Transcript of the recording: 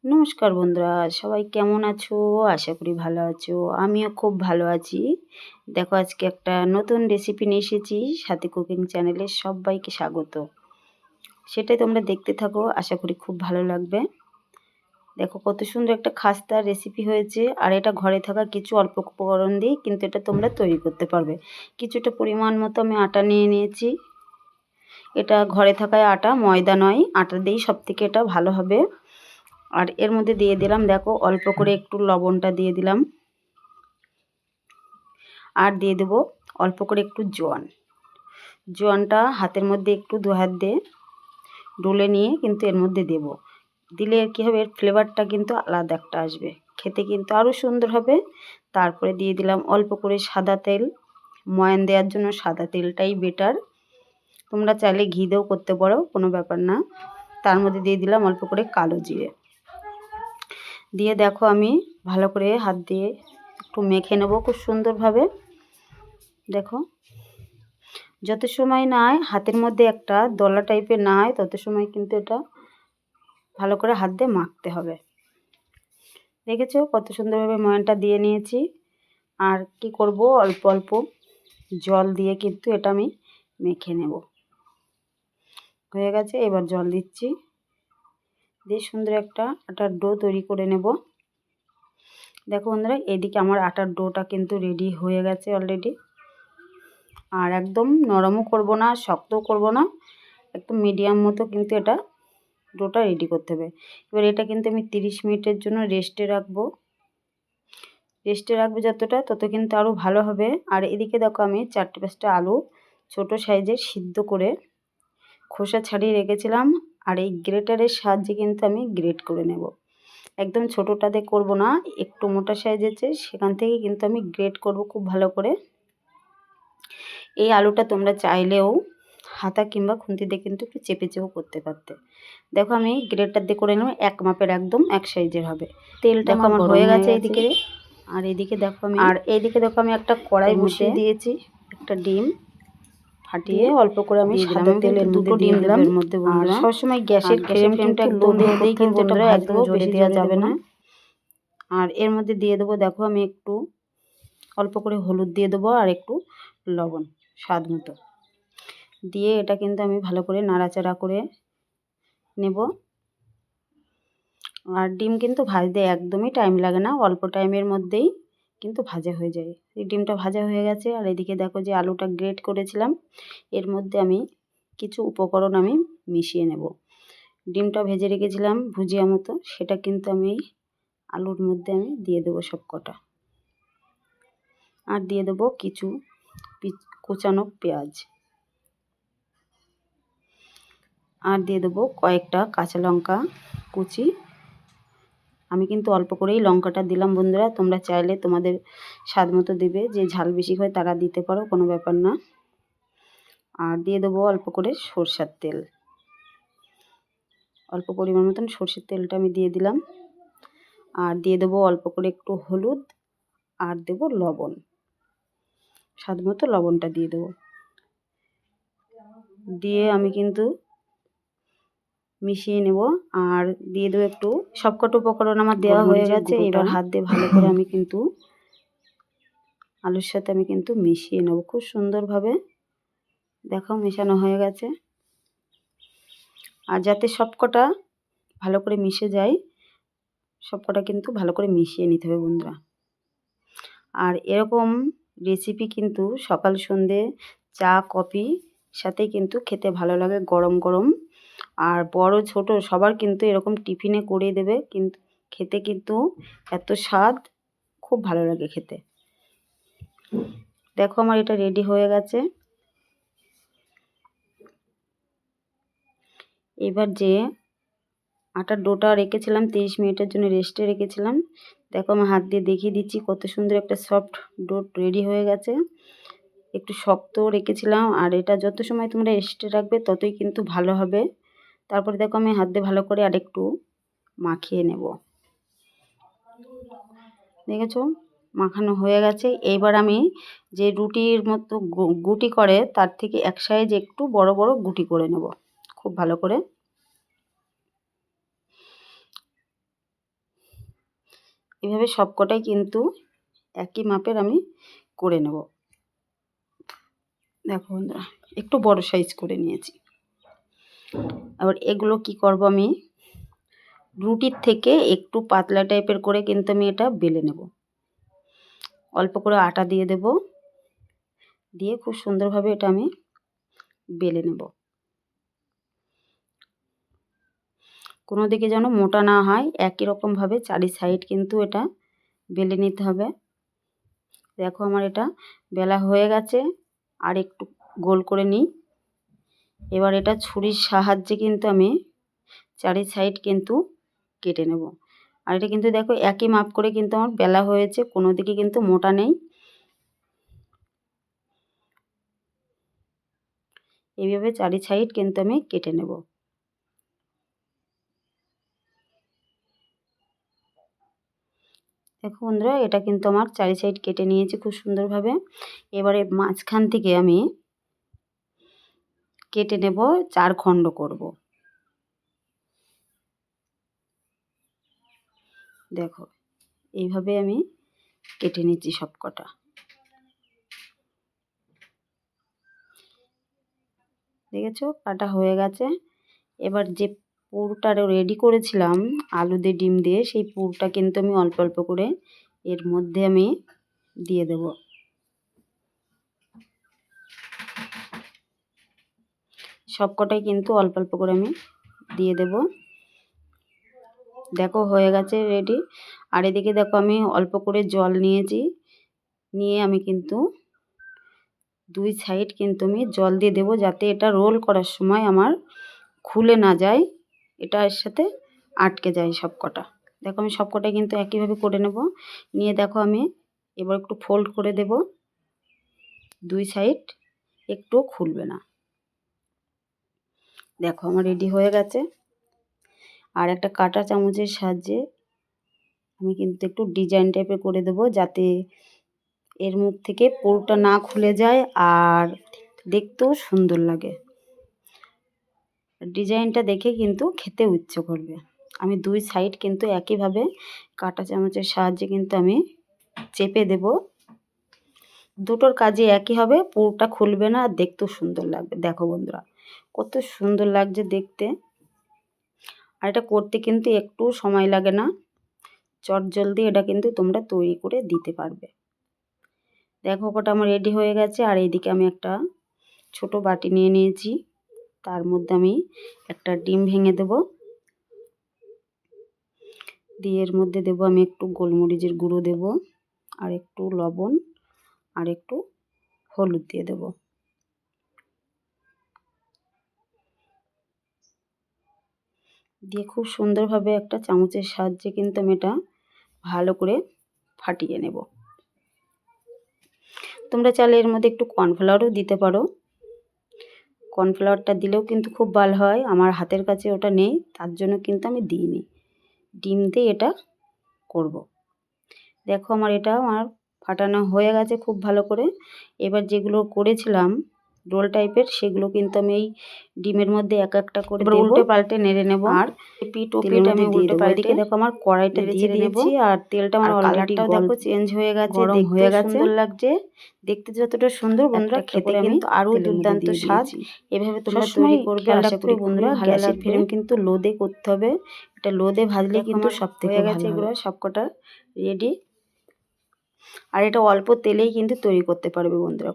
নমস্কার বন্ধুরা, সবাই কেমন আছো? আশা করি ভালো আছো। আমিও খুব ভালো আছি। দেখো আজকে একটা নতুন রেসিপি নিয়ে এসেছি, সাথী কুকিং চ্যানেলে সবাইকে স্বাগত। সেটাই তোমরা দেখতে থাকো, আশা করি খুব ভালো লাগবে। দেখো কত সুন্দর একটা খাস্তা রেসিপি হয়েছে, আর এটা ঘরে থাকা কিছু অল্প উপকরণ দিয়ে কিন্তু এটা তোমরা তৈরি করতে পারবে। কিছুটা পরিমাণ মতো আমি আটা নিয়ে নিয়েছি। এটা ঘরে থাকায় আটা, ময়দা নয়, আটা দিয়েই সবথেকে এটা ভালো হবে। আর এর মধ্যে দিয়ে দিলাম, দেখো অল্প করে একটু লবণটা দিয়ে দিলাম, আর দিয়ে দেবো অল্প করে একটু জোয়ানটা হাতের মধ্যে একটু দু হাত দিয়ে ডলে নিয়ে কিন্তু এর মধ্যে দেব। দিলে কী হবে, এর ফ্লেভারটা কিন্তু আলাদা একটা আসবে, খেতে কিন্তু আরও সুন্দর হবে। তারপরে দিয়ে দিলাম অল্প করে সাদা তেল। ময়ান দেওয়ার জন্য সাদা তেলটাই বেটার, তোমরা চাইলে ঘি দিয়েও করতে পারো, কোনো ব্যাপার না। তার মধ্যে দিয়ে দিলাম অল্প করে কালো জিরে দিয়ে, দেখো আমি ভালো করে হাত দিয়ে একটু মেখে নেব খুব সুন্দরভাবে। দেখো যত সময় না হয় হাতের মধ্যে একটা দলা টাইপের না হয়, তত সময় কিন্তু এটা ভালো করে হাত দিয়ে মাখতে হবে। দেখেছো কত সুন্দরভাবে ময়ানটা দিয়ে নিয়েছি। আর কি করব, অল্প অল্প জল দিয়ে কিন্তু এটা আমি মেখে নেব। হয়ে গেছে, এবার জল দিচ্ছি, দিয়ে সুন্দর একটা আটার ডো তৈরি করে নেব। দেখো বন্ধুরা, এদিকে আমার আটার ডোটা কিন্তু রেডি হয়ে গেছে অলরেডি। আর একদম নরমও করব না, শক্তও করব না, একদম মিডিয়াম মতো কিন্তু এটা ডোটা রেডি করতে হবে। এবার এটা কিন্তু আমি 30 মিনিটের জন্য রেস্টে রাখবো। যতটা তত কিন্তু আরও ভালো হবে। আর এদিকে দেখো আমি 4-5টা আলু ছোট সাইজের সিদ্ধ করে খোসা ছাড়িয়ে রেখেছিলাম, আর এই গ্রেটারের সাহায্যে কিন্তু আমি গ্রেট করে নেব। একদম ছোটোটাতে করব না, একটু মোটা সাইজের সেখান থেকে কিন্তু আমি গ্রেট করব খুব ভালো করে। এই আলুটা তোমরা চাইলেও হাতা কিংবা খুন্তি দিয়ে কিন্তু একটু চেপে করতে পারতে। দেখো আমি গ্রেটার দিয়ে করে নেব, এক মাপের একদম এক সাইজের হবে। তেলটা আমার হয়ে গেছে এইদিকে। আর এইদিকে দেখো আমি একটা কড়াই বসিয়ে দিয়েছি, একটা ডিম ফাটিয়ে অল্প করে আমি সাদা তেলের দুটো ডিম দিলাম এর মধ্যে। আর সবসময় গ্যাসের ফ্লেমটা একদম লো দিয়েই কিন্তু এটা ভাজতে হবে, বেশি দেওয়া যাবে না। আর এর মধ্যে দিয়ে দেবো, দেখো আমি একটু অল্প করে হলুদ দিয়ে দেবো, আর একটু লবণ স্বাদ মতো দিয়ে এটা কিন্তু আমি ভালো করে নাড়াচাড়া করে নেব। আর ডিম কিন্তু ভাজতে একদমই টাইম লাগে না, অল্প টাইমের মধ্যেই কিন্তু ভাজা হয়ে যায়। এই ডিমটা ভাজা হয়ে গেছে। আর এদিকে দেখো যে আলুটা গ্রেট করেছিলাম, এর মধ্যে আমি কিছু উপকরণ আমি মিশিয়ে নেব। ডিমটা ভেজে রেখেছিলাম ভুজিয়া মতো, সেটা কিন্তু আমি আলুর মধ্যে আমি দিয়ে দেবো সব কটা। আর দিয়ে দেবো কিছু কুচানো পেঁয়াজ, আর দিয়ে দেবো কয়েকটা কাঁচা লঙ্কা কুচি। আমি কিন্তু অল্প করেই লঙ্কাটা দিলাম বন্ধুরা, তোমরা চাইলে তোমাদের স্বাদ মতো দেবে, যে ঝাল বেশি হয় তারা দিতে পারো, কোনো ব্যাপার না। আর দিয়ে দেবো অল্প করে সরষের তেল, অল্প পরিমাণ মতন সরষের তেলটা আমি দিয়ে দিলাম। আর দিয়ে দেবো অল্প করে একটু হলুদ, আর দেবো লবণ, স্বাদ মতো লবণটা দিয়ে দেবো। দিয়ে আমি কিন্তু মিশিয়ে নেব। আর দিয়ে দেবো একটু, সবকটা উপকরণ আমার দেওয়া হয়ে গেছে। এবার হাত দিয়ে ভালো করে আমি কিন্তু আলুর সাথে আমি কিন্তু মিশিয়ে নেব খুব সুন্দরভাবে। দেখো মেশানো হয়ে গেছে। আর যাতে সবকটা ভালো করে মিশে যায়, সবকটা কিন্তু ভালো করে মিশিয়ে নিতে হবে বন্ধুরা। আর এরকম রেসিপি কিন্তু সকাল সন্ধে চা কফি সাথেই কিন্তু খেতে ভালো লাগে, গরম গরম। আর বড় ছোট সবার কিন্তু এরকম টিফিনে করে দেবে, কিন্তু খেতে কিন্তু এত স্বাদ, খুব ভালো লাগে খেতে। দেখো আমার এটা রেডি হয়ে গেছে। এবার যে আটার ডোটা রেখেছিলাম 30 মিনিটের জন্য রেস্টে রেখেছিলাম, দেখো আমি হাত দিয়ে দেখিয়ে দিচ্ছি কত সুন্দর একটা সফট ডো রেডি হয়ে গেছে। একটু শক্ত রেখেছিলাম, আর এটা যত সময় তোমরা রেস্টে রাখবে ততই কিন্তু ভালো হবে। তারপরে দেখো আমি হাত দিয়ে ভালো করে আরেকটু মাখিয়ে নেব। দেখেছো মাখানো হয়ে গেছে। এইবার আমি যে রুটির মতো গুটি করে, তার থেকে এক সাইজ একটু বড় বড় গুটি করে নেব খুব ভালো করে। এভাবে সবকটাই কিন্তু একই মাপের আমি করে নেব। দেখো বন্ধুরা, একটু বড় সাইজ করে নিয়েছি। এবার এগুলো কি করব, আমি রুটির থেকে একটু পাতলা টাইপের করে কিন্তু আমি এটা বেলে নেব। অল্প করে আটা দিয়ে দেব, দিয়ে খুব সুন্দরভাবে এটা আমি বেলে নেব। কোনো দিকে যেন মোটা না হয়, একই রকমভাবে চারি সাইড কিন্তু এটা বেলে নিতে হবে। দেখো আমার এটা বেলা হয়ে গেছে, আর একটু গোল করে নিই। এবার এটা ছুরির সাহায্যে কিন্তু আমি চারি সাইড কিন্তু কেটে নেব। আর এটা কিন্তু দেখো একই মাপ করে কিন্তু আমার বেলা হয়েছে, কোনো দিকে কিন্তু মোটা নেই। এইভাবে চারি সাইড কিন্তু আমি কেটে নেব। দেখো বন্ধুরা, এটা কিন্তু আমার চারি সাইড কেটে নিয়েছি খুব সুন্দরভাবে। এবারে মাঝখান থেকে আমি কেটে নেব, 4 খণ্ড করব। দেখো এইভাবে আমি কেটে নিচ্ছি সবকটা। দেখেছো কাটা হয়ে গেছে। এবার যে পুরটা রেডি করেছিলাম আলু দিয়ে ডিম দিয়ে, সেই পুরটা কিন্তু আমি অল্প অল্প করে এর মধ্যে আমি দিয়ে দেব। সবকটাই কিন্তু অল্প অল্প করে আমি দিয়ে দেব। দেখো হয়ে গেছে রেডি। আর এদিকে দেখো আমি অল্প করে জল নিয়েছি, নিয়ে আমি কিন্তু 2 সাইড কিন্তু আমি জল দিয়ে দেবো, যাতে এটা রোল করার সময় আমার খুলে না যায়, এটা এর সাথে আটকে যায় সবকটা। দেখো আমি সবকটাই কিন্তু একইভাবে করে নেব। নিয়ে দেখো আমি এবার একটু ফোল্ড করে দেব, 2 সাইড একটু খুলবে না। দেখো আমার রেডি হয়ে গেছে। আর একটা কাঁটা চামচের সাহায্যে আমি কিন্তু একটু ডিজাইন টাইপের করে দেব, যাতে এর মুখ থেকে পুরোটা না খুলে যায় আর দেখতেও সুন্দর লাগে। ডিজাইনটা দেখে কিন্তু খেতে ইচ্ছে করবে। আমি 2 সাইড কিন্তু একইভাবে কাঁটা চামচের সাহায্যে কিন্তু আমি চেপে দেব। দুটোর কাজই একই হবে, পুরোটা খুলবে না আর দেখতেও সুন্দর লাগবে। দেখো বন্ধুরা কত সুন্দর লাগছে দেখতে। আর এটা করতে কিন্তু একটু সময় লাগে না, চটজলদি এটা কিন্তু তোমরা তৈরি করে দিতে পারবে। দেখো কটা আমার রেডি হয়ে গেছে। আর এইদিকে আমি একটা ছোট বাটি নিয়ে নিয়েছি, তার মধ্যে আমি একটা ডিম ভেঙে দেব, দিয়ে এর মধ্যে দেব আমি একটু গোলমরিচের গুঁড়ো দেব, আর একটু লবণ, আর একটু হলুদ দিয়ে দেব। দিয়ে খুব সুন্দরভাবে একটা চামচের সাহায্যে কিন্তু আমি এটা ভালো করে ফাটিয়ে নেব। তোমরা চাইলে এর মধ্যে একটু কর্নফ্লাওয়ারও দিতে পারো, কর্নফ্লাওয়ারটা দিলেও কিন্তু খুব ভালো হয়। আমার হাতের কাছে ওটা নেই, তার জন্য কিন্তু আমি দিইনি। ডিম দিয়ে এটা করব। দেখো আমার ফাটানো হয়ে গেছে খুব ভালো করে। এবার যেগুলো করেছিলাম রোল টাইপের, সেগুলো কিন্তু আমি এই ডিমের মধ্যে এক একটা করে দেব, উল্টে পাল্টে নেড়ে নেব। আর পিঠ আমি উল্টে পাল্টে, এদিকে দেখো আমার কড়াইটা দিয়ে দিয়েছি, আর তেলটা আমার অলরেডি দেখো চেঞ্জ হয়ে গেছে, গরম হয়ে গেছে। সুন্দর লাগছে দেখতে, যতটা সুন্দর বন্ধুরা খেতে কিন্তু আরো দুর্দান্ত স্বাদ। এভাবে তোমরা তৈরি করবে, আশা করি বন্ধুরা গ্যাসের ফ্লেম কিন্তু লো দিয়ে করতে হবে। এটা লো দিয়ে ভাজলে কিন্তু সবথেকে ভালো হবে। এগুলো সবকটা রেডি। আর এটা অল্প তেলেই কিন্তু তৈরি করতে পারবে বন্ধুরা।